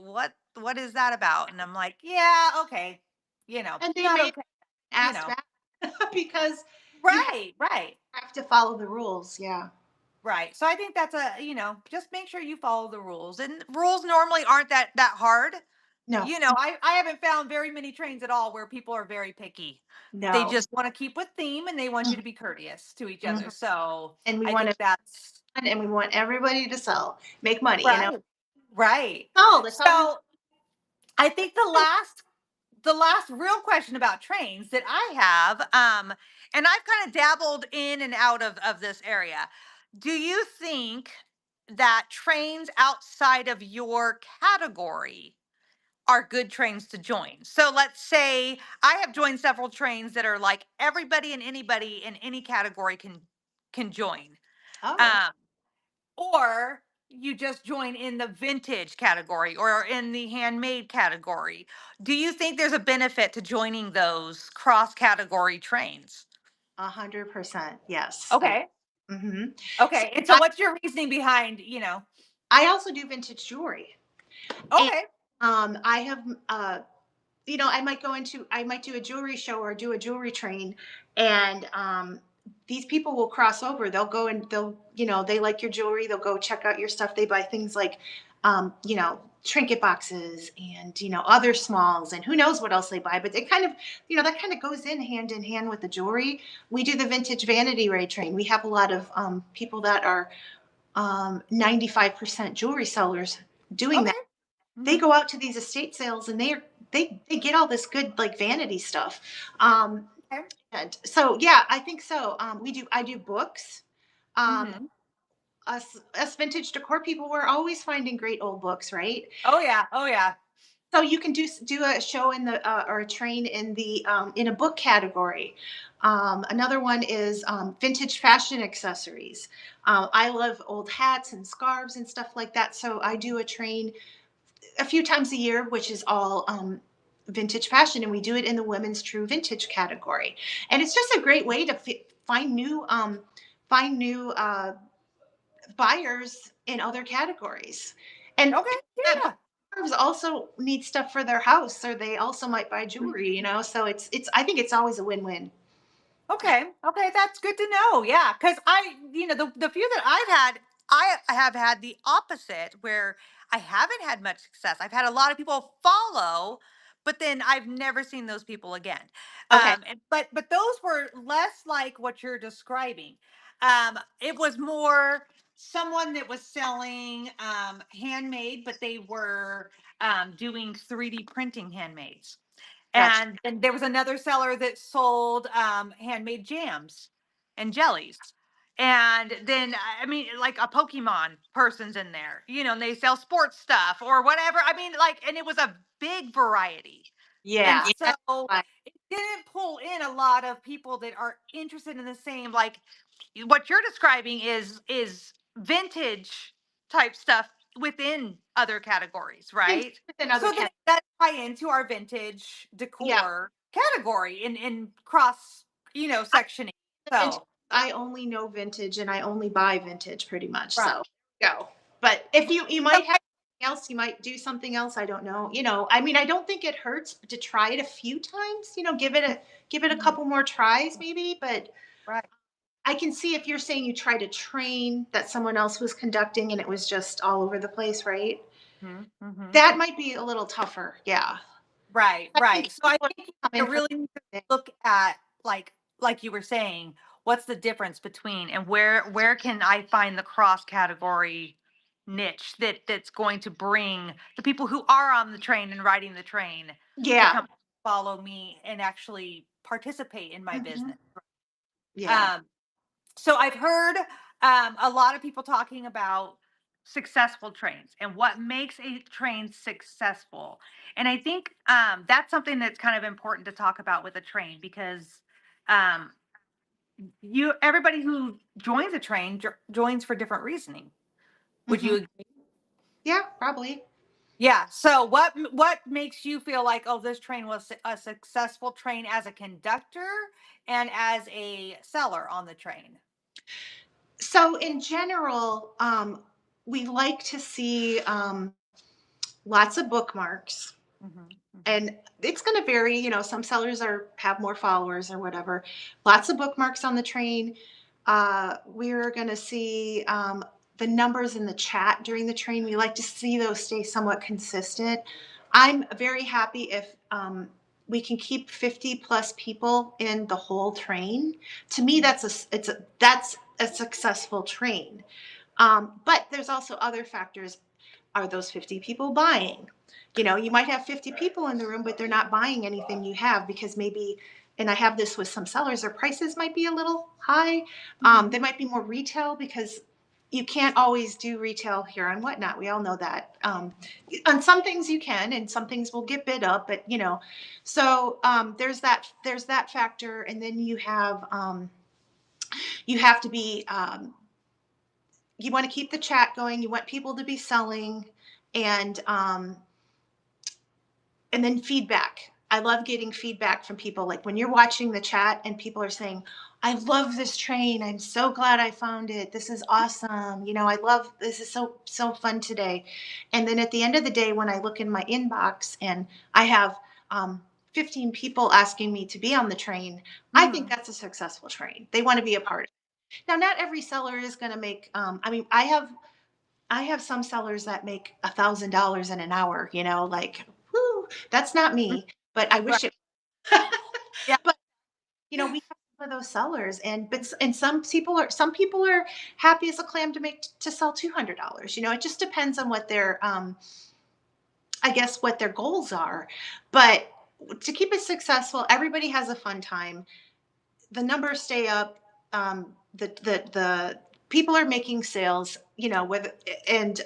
what is that about? And I'm like, "Yeah, okay. And they Not may okay, you ask know." back because you Right, right. have to follow the rules. Yeah. Right. So I think that's just make sure you follow the rules. And rules normally aren't that hard. No, I haven't found very many trains at all where people are very picky. They no. just want to keep with theme and they want you to be courteous to each Mhm. other. So And we I want think to, that's and we want everybody to sell, make money. right. Right. Oh, that's all we. So I think the last real question about trains that I have, and I've kind of dabbled in and out of this area. Do you think that trains outside of your category are good trains to join? So let's say I have joined several trains that are like everybody and anybody in any category can join. Oh, Um, or you just join in the vintage category or in the handmade category. Do you think there's a benefit to joining those cross category trains? 100%. Yes. Okay. Hmm. So Okay. And so I, what's your reasoning behind, I also do vintage jewelry. And okay. I have, I might do a jewelry show or do a jewelry train, and these people will cross over. They'll go and they like your jewelry. They'll go check out your stuff. They buy things like, trinket boxes and other smalls and who knows what else they buy. But it kind of, that kind of goes in hand with the jewelry. We do the vintage vanity ray train. We have a lot of people that are 95% jewelry sellers doing that. Okay. They Hmm. go out to these estate sales and they get all this good like vanity stuff. Um, Okay. and so yeah, I think so. I do books. Um, Hmm. us vintage decor people, we're always finding great old books, right? Oh yeah. Oh yeah. So you can do a show in the or a train in a book category. Another one is vintage fashion accessories. I love old hats and scarves and stuff like that. So I do a train a few times a year, which is all vintage fashion, and we do it in the women's true vintage category. And it's just a great way to find new buyers in other categories. And Okay. that Yeah. buyers also need stuff for their house, or they also might buy jewelry. So it's I think it's always a win-win. Okay. Okay. That's good to know. Yeah. Cause the few that I've had, I have had the opposite where I haven't had much success. I've had a lot of people follow, but then I've never seen those people again. Okay. But those were less like what you're describing. It was more someone that was selling handmade, but they were doing 3D printing handmaids. Gotcha. And there was another seller that sold handmade jams and jellies. And then, I mean, like a Pokemon person's in there, and they sell sports stuff or whatever. I mean, like, and it was a big variety. And Yeah, that's so fine. it didn't pull in a lot of people that are interested in the same, like what you're describing is vintage type stuff within other categories, It's right? within So other then cat. that tie into our vintage Yeah, decor category in cross, I sectioning. vintage. So I only know vintage, and I only buy vintage pretty much. right. So go. But if you So might have something else, you might do something else. I don't know. I mean, I don't think it hurts to try it a few times. Give it a Mhm. couple more tries, maybe. But Right. I can see if you're saying you tried a train that someone else was conducting and it was just all over the place, right? Mhm, mhm. That might be a little tougher. Yeah. Right, I think right. So I people think come you in for really need to look at, like you were saying, what's the difference between, and where can I find the cross category niche that's going to bring the people who are on the train and riding the train to yeah. come follow me and actually participate in my Hmm. business. Yeah. Um, so I've heard a lot of people talking about successful trains and what makes a train successful. And I think that's something that's kind of important to talk about with a train, because um, everybody who joins a train joins for different reasoning. Would Hmm. you agree? Yeah, probably. Yeah. So what makes you feel like, oh, this train was a successful train as a conductor and as a seller on the train? So in general, we like to see lots of bookmarks, Hmm, hmm. and it's going to vary. Some sellers have more followers or whatever. Lots of bookmarks on the train. We're going to see the numbers in the chat during the train. We like to see those stay somewhat consistent. I'm very happy if we can keep 50 plus people in the whole train. To me, that's a successful train. But there's also other factors. Are those 50 people buying? You might have 50 people in the room, but they're not buying anything you have because maybe, and I have this with some sellers, their prices might be a little high. Hmm. They might be more retail because you can't always do retail here on Whatnot. We all know that. On some things you can, and some things will get bid up, but so there's that factor, and then you have to be you want to keep the chat going. You want people to be selling, and and then feedback. I love getting feedback from people. Like when you're watching the chat and people are saying, "I love this train. I'm so glad I found it. This is awesome. I love this is so fun today." And then at the end of the day, when I look in my inbox and I have 15 people asking me to be on the train, I think Hmm. that's a successful train. They want to be a part of it. Now, not every seller is going to make. I mean, I have some sellers that make $1,000 in an hour, like, whoo, that's not me, but I Right. wish it. Yeah. But we have some of those sellers, and some people are happy as a clam to sell $200. It just depends on what their I guess what their goals are. But to keep it successful, everybody has a fun time. The numbers stay up. The people are making sales. And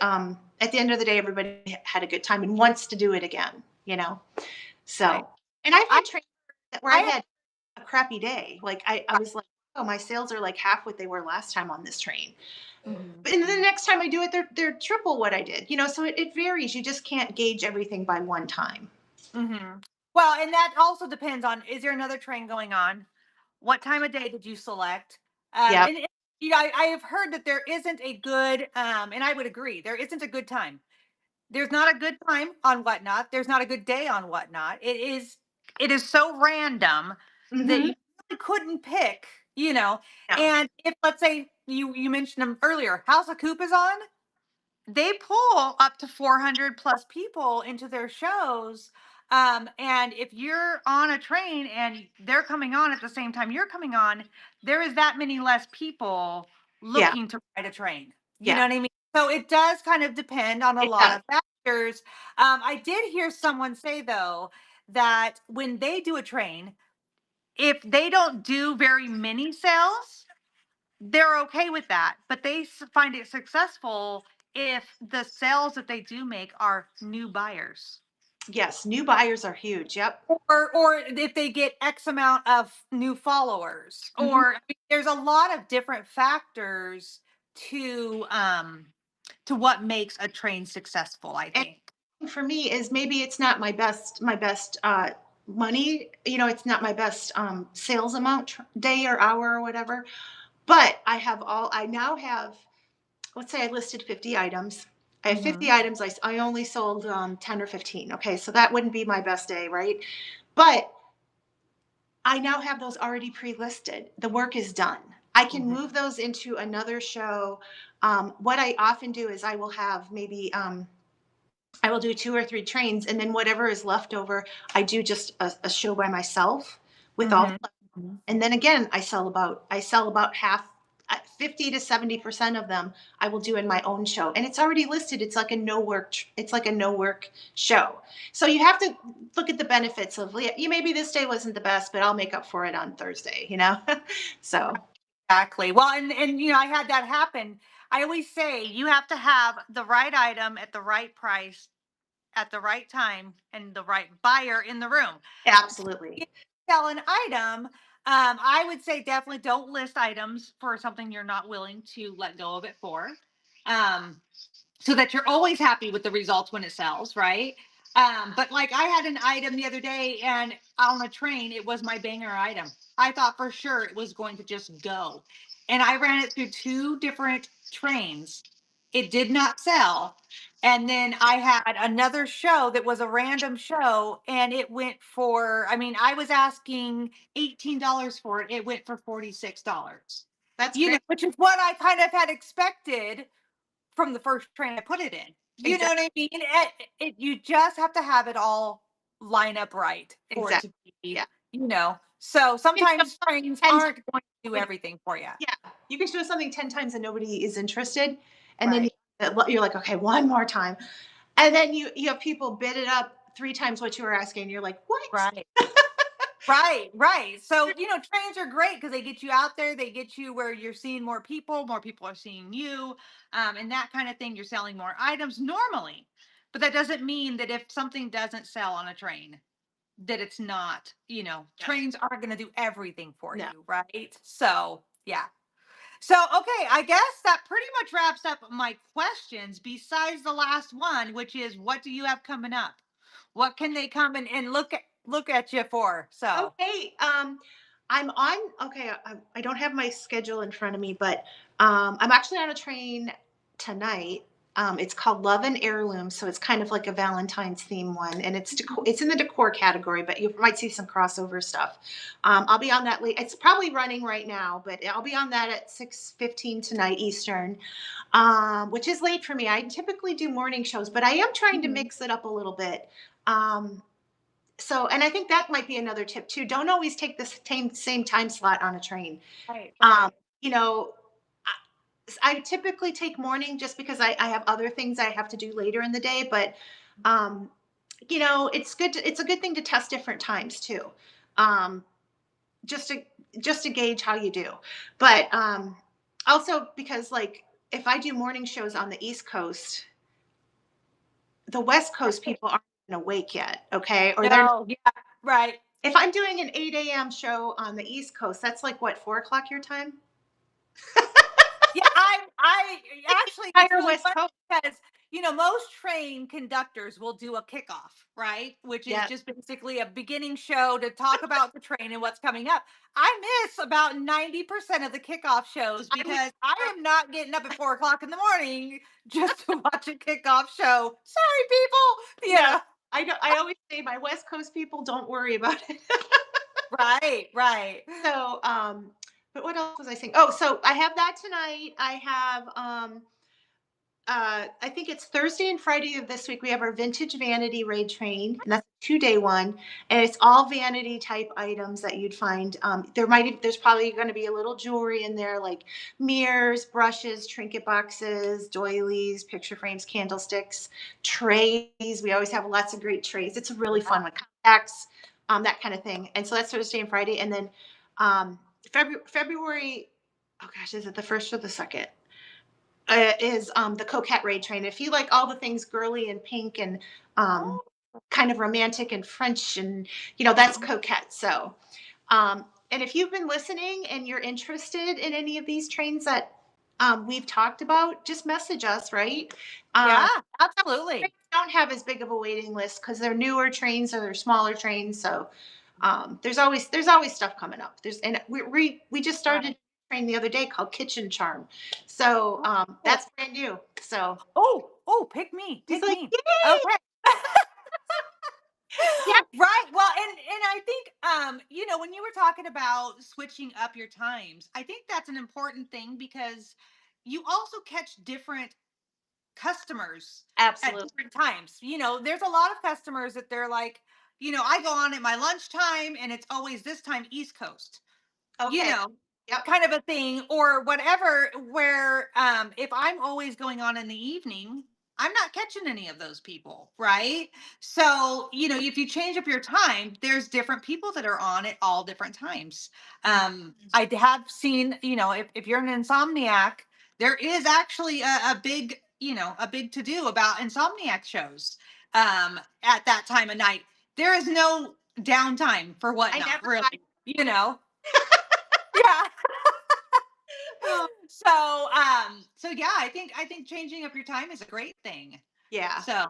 at the end of the day, everybody had a good time and wants to do it again. Right. So, and I've I had trainers where I I had a crappy day. Like I was like, oh, my sales are like half what they were last time on this train. Mhm, And then the mhm, next time I do it, they're triple what I did. So it varies. You just can't gauge everything by one time. mhm. Well, and that also depends on, is there another train going on? What time of day did you select? Yeah. And I have heard that there isn't a good, and I would agree, there isn't a good time. There's not a good time on Whatnot. There's not a good day on Whatnot. It is so random that Mm-hmm. you really couldn't pick, you know. No. And if, let's say, you mentioned them earlier, House of Coop is on, they pull up to 400 plus people into their shows. And if you're on a train and they're coming on at the same time you're coming on, there is that many less people Yeah. looking to ride a train. You know Yeah. what I mean? So it does kind of depend on a It lot does. of factors. I did hear someone say, though, that when they do a train, if they don't do very many sales, they're okay with that, but they find it successful if the sales that they do make are new buyers. Yes, new buyers are huge. Yep. Or if they get X amount of new followers, Mhm. or I mean, there's a lot of different factors to um to what makes a train successful, I And think. for me is maybe it's not my best money. It's not my best sales amount day or hour or whatever. But I now have, let's say I listed 50 items. I have 50 Hmm. items. I only sold 10 or 15. Okay. So that wouldn't be my best day, right? But I now have those already pre-listed. The work is done. I can Hmm. move those into another show. What I often do is I will do 2 or 3 trains, and then whatever is left over, I do just a show by myself with all. Hmm. Hmm. And then again, I sell about half, 50 to 70% of them. I will do in my own show, and it's already listed. It's like a no work. It's like a no work show. So you have to look at the benefits of, yeah, you maybe this day wasn't the best, but I'll make up for it on Thursday. So Exactly. Well, and I had that happen. I always say you have to have the right item at the right price at the right time and the right buyer in the room. absolutely. You sell an item, I would say definitely don't list items for something you're not willing to let go of it for. Um, so that you're always happy with the results when it sells, right? But like I had an item the other day and on a train, it was my banger item. I thought for sure it was going to just go. And I ran it through 2 different trains. It did not sell. And then I had another show that was a random show and it went for, I mean, I was asking $18 for it. It went for $46. That's great. Which is what I kind of had expected from the first train I put it in. You know Exactly. what I mean? You just have to have it all line up right for it Exactly. to be, Yeah. So You can show sometimes something trains 10 aren't going to do times. everything for you. Yeah, you can show something 10 times and nobody is interested, and then Right. you're like, "Okay, one more time." And then you have people bid it up 3 times what you were asking, and you're like, "What?" Right. Right, right. So, trains are great because they get you out there, they get you where you're seeing more people are seeing you, and that kind of thing. You're selling more items normally. But that doesn't mean that if something doesn't sell on a train, that it's not, Yes. trains aren't going to do everything for No. you, right? So, yeah. So, okay, I guess that pretty much wraps up my questions besides the last one, which is what do you have coming up? What can they come and look at you for? So, Okay, I'm on okay, I don't have my schedule in front of me, but, I'm actually on a train tonight. It's called Love and Heirloom, so it's kind of like a Valentine's theme one, and it's in the decor category, but you might see some crossover stuff. I'll be on that late it's probably running right now, but I'll be on that at 6:15 tonight Eastern, which is late for me. I typically do morning shows, but I am trying to mhm, mix it up a little bit. Um, and I think that might be another tip too. Don't always take the same time slot on a train. right, Um, right. you know, I typically take morning just because I have other things I have to do later in the day. But um, it's a good thing to test different times too, um, just to gauge how you do. But also because like if I do morning shows on the East Coast, the West Coast people aren't even awake yet. Okay, or they're No, yeah, right. if I'm doing an 8 a.m. show on the East Coast, that's like what, 4 o'clock your time? Yeah, I actually it's Entire really West funny Coast. because most train conductors will do a kickoff, right? Which is Yeah. just basically a beginning show to talk about the train and what's coming up. I miss about 90% of the kickoff shows I would because I am not getting up at 4 o'clock in the morning just to watch a kickoff show. Sorry, people. no, I don't I always say my West Coast people don't worry about it. Right, right. So, but what else was I saying? Oh, so I have that tonight. I have I think it's Thursday and Friday of this week. We have our vintage vanity raid train, and that's a 2-day one, and it's all vanity type items that you'd find. There's probably going to be a little jewelry in there, like mirrors, brushes, trinket boxes, doilies, picture frames, candlesticks, trays. We always have lots of great trays. It's a really Yeah. fun one, contacts, that kind of thing. And so that's Thursday and Friday, and then February. oh gosh, is it the first or the second? Is the Coquette Ray train. If you like all the things girly and pink and um, Oh, kind of romantic and French, and that's Coquette. So, and if you've been listening and you're interested in any of these trains that we've talked about, just message us, right? yeah, Trains absolutely. don't have as big of a waiting list because they're newer trains or they're smaller trains. So there's always stuff coming up. We just started Right. a train the other day called Kitchen Charm, so Oh, that's brand new. So oh, pick me, he's pick like, me. yay, Okay. yeah, Right. Well, and I think when you were talking about switching up your times, I think that's an important thing because you also catch different customers at absolutely. different times. There's a lot of customers that they're like, I go on at my lunchtime and it's always this time East Coast, you Okay, know, yep, kind of a thing or whatever, where if I'm always going on in the evening, I'm not catching any of those people, right? So, if you change up your time, there's different people that are on at all different times. I have seen, if you're an insomniac, there is actually a big, a big to do about insomniac shows at that time of night. There is no downtime for I whatnot, never I, really, yeah. oh, So yeah, I think changing up your time is a great thing. yeah, So I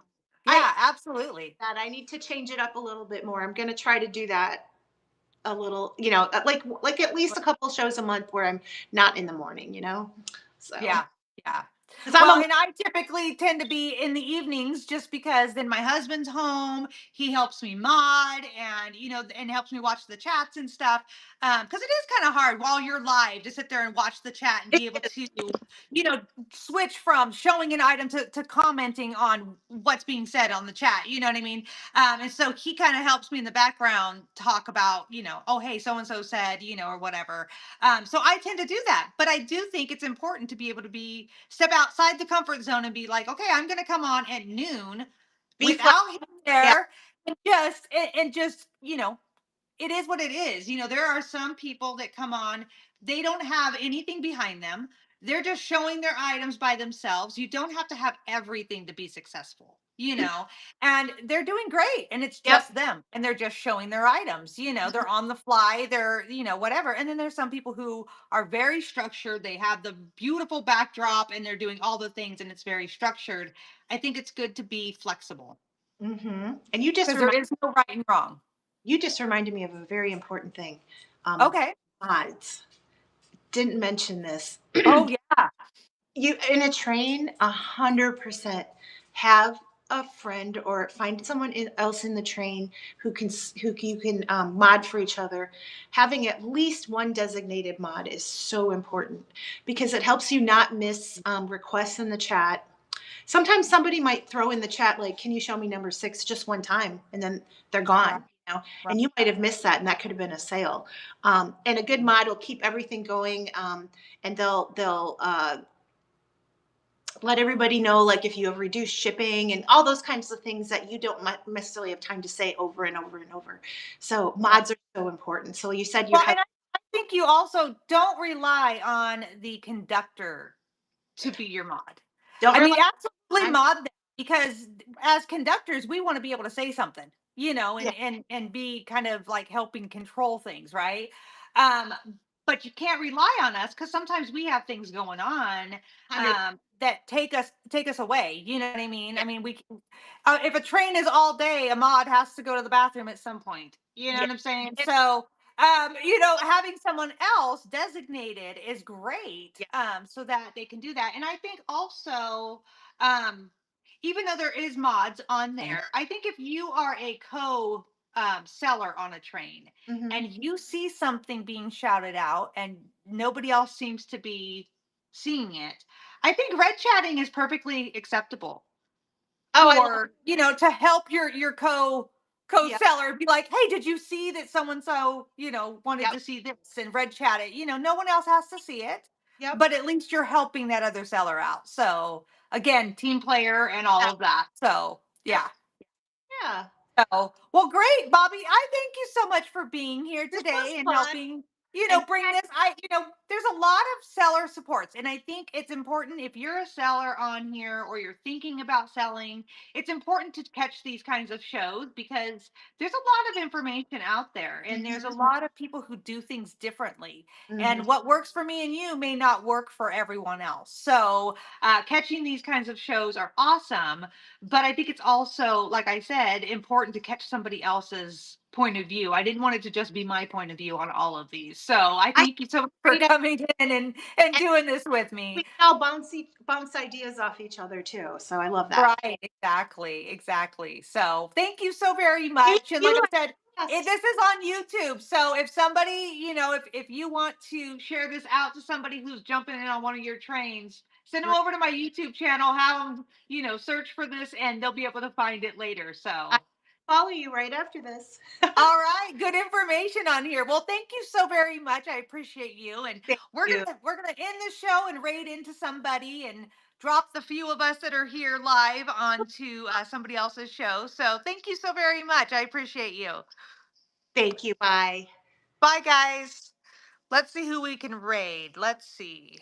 yeah, absolutely. that I need to change it up a little bit more. I'm gonna try to do that a little, like at least a couple shows a month where I'm not in the morning. So Yeah, yeah. because I'm Well, a and I typically tend to be in the evenings just because then my husband's home. He helps me mod and and helps me watch the chats and stuff. Because it is kind of hard while you're live to sit there and watch the chat and it be able is, to, you know, switch from showing an item to commenting on what's being said on the chat. You know what I mean? And so he kind of helps me in the background talk about, oh hey, so and so said, or whatever. So I tend to do that, but I do think it's important to be able to step outside the comfort zone and be like, okay, I'm going to come on at noon be flexible. without him Yeah. there and just it is what it is. There are some people that come on, they don't have anything behind them. They're just showing their items by themselves. You don't have to have everything to be successful, and they're doing great. And it's Yep. just them and they're just showing their items, they're on the fly, they're, whatever. And then there's some people who are very structured. They have the beautiful backdrop and they're doing all the things and it's very structured. I think it's good to be flexible And you just because there remind is no right and wrong. you just reminded me of a very important thing. Um, Okay. mods. Didn't mention this. Oh, yeah. You in a train, 100% have a friend or find someone else in the train who you can mod for each other. Having at least one designated mod is so important because it helps you not miss requests in the chat. Sometimes somebody might throw in the chat like, "Can you show me number 6 just one time?" and then they're Right. gone. Right. And you might have missed that, and that could have been a sale. And a good mod will keep everything going, and they'll let everybody know, like if you have reduced shipping and all those kinds of things that you don't necessarily have time to say over and over and over. So Right. mods are so important. So you said your Well, husband. and I think you also don't rely on the conductor to be your mod. Don't I rely mean, absolutely on. mod them because as conductors, we want to be able to say something, Yeah, and be kind of like helping control things, right? Um, but you can't rely on us because sometimes we have things going on 100. that take us away. You know what I mean? Yeah, I mean, if a train is all day, a mod has to go to the bathroom at some point. You know yeah, what I'm saying? and- So having someone else designated is great, yeah. so that they can do that. And I think also, um, even though there is mods on there, I think if you are a seller on a train Hmm. and you see something being shouted out and nobody else seems to be seeing it, I think red chatting is perfectly acceptable Oh, I love. for to help your Yep, co-seller be like, hey, did you see that so and so wanted yep, to see this and red chat it. No one else has to see it, yep, but at least you're helping that other seller out. So again, team player and all yeah, of that. So yep, yeah. yeah. So well, great, Bobby, I thank you so much for being here This was today and fun. helping And bring this. There's a lot of seller supports, and I think it's important if you're a seller on here or you're thinking about selling, it's important to catch these kinds of shows because there's a lot of information out there, and there's a mhm, lot of people who do things differently. mhm. And what works for me and you may not work for everyone else. So, catching these kinds of shows are awesome, but I think it's also, like I said, important to catch somebody else's point of view. I didn't want it to just be my point of view on all of these. So I I thank you so much for great. coming in and And doing this with we me. can all bounce ideas off each other too. So I love that. Right, exactly, exactly. So thank you so very Thank much. And like you. I said, Yes. this is on YouTube. So if somebody, if you want to share this out to somebody who's jumping in on one of your trains, send them Great. over to my YouTube channel, have them, search for this and they'll be able to find it later. I So follow you right after this. all right, good information on here. Well, thank you so very much. I appreciate you. And Thank we're you. gonna we're gonna end the show and raid into somebody and drop the few of us that are here live onto somebody else's show. So thank you so very much. I appreciate you. Thank you. Bye. Bye, guys. Let's see who we can raid. Let's see.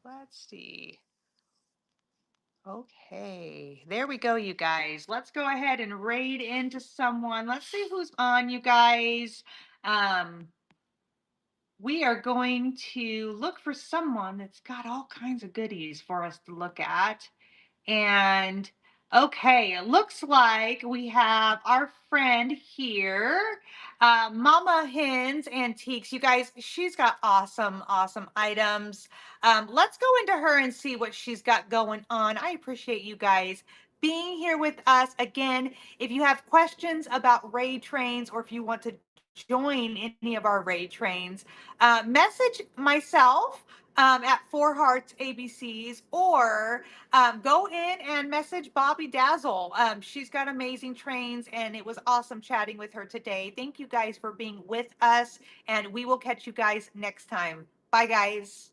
Let's see. Okay, there we go, you guys. Let's go ahead and raid into someone. Let's see who's on, you guys. Um, we are going to look for someone that's got all kinds of goodies for us to look at. And okay, it looks like we have our friend here, Mama Hens Antiques. You guys, she's got awesome, awesome items. Let's go into her and see what she's got going on. I appreciate you guys being here with us again. If you have questions about raid trains or if you want to join any of our raid trains, message myself at Four Hearts ABCs, or go in and message Bobby Dazzle. She's got amazing trains, and it was awesome chatting with her today. Thank you guys for being with us, and we will catch you guys next time. Bye, guys.